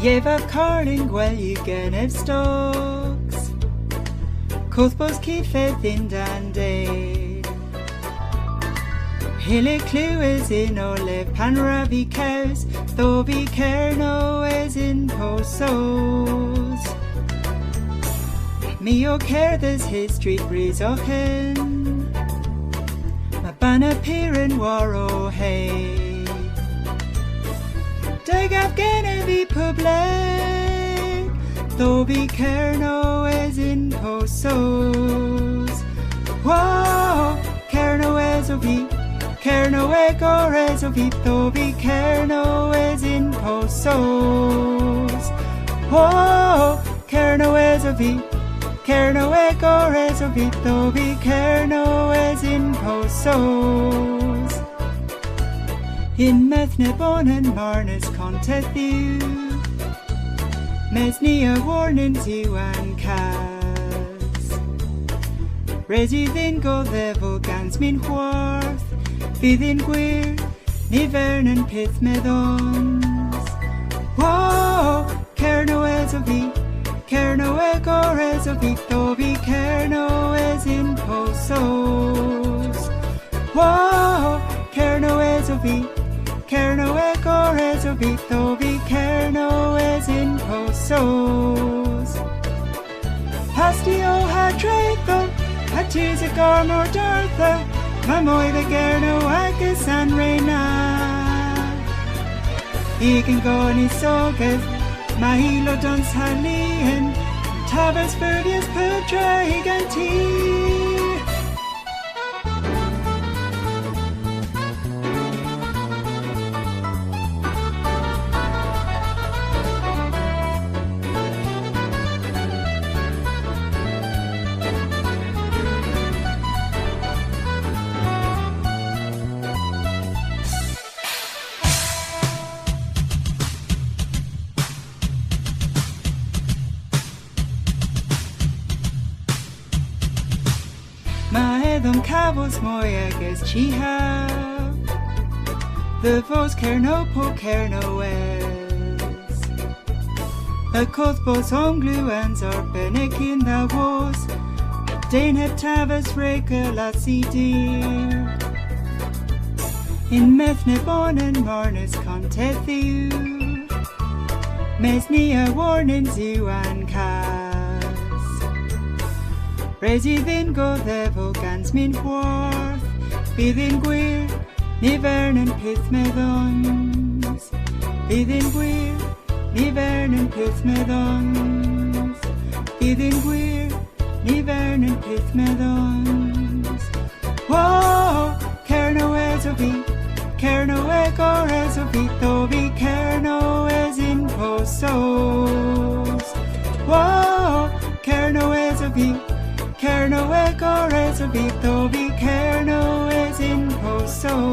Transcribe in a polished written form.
Lleva carling gwelligen ef stocks Cothbos kifeth in dande Hille clues in ole panravi cows Thobi kerno as in posos Mio care this history breeze ochen Ma bana pirin waro hey Dig Afghanavi public Thobi kerno as in posos Whoa kerno as ovi Kerno egor as ovi Thobi kerno as in posos Whoa kerno as ovi Kerno egor as ovi Thobi kerno as in posos In Methnebon and Marnes contethu Mesnia warnin ziwan cas Resi then go level gans min hwarth Bidin gwir Nivernan pith medons Whoa Kerno as ovi Kerno egor as ovi Thobi kerno as in posos Whoa Kerno as ovi Kerno egor as ovi Thobi kerno as in posos Pastio hadretho Hatis a garmor dartha Mamoy the gerno agus an reina Egan goni sogas Mahilo dons halien Tabas verdius putra giganti Maedom cabos moyages chiha The vos kerno po kerno es A cothbos ongluans are benekin the was Dane heptavas reka la dir In Methnebon and Marnes contethu Mesnia warnin zuan cas Resi then go level gans min hwarth Bidin gwir Nivernan pith medons Bidin gwir Nivernan pith medons Bidin gwir Nivernan pith medons Whoa Kerno as ovi Kerno egor as ovi Thobi kerno as in posos Whoa Kerno as ovi Kerno egor as ovi Thobi kerno as in posos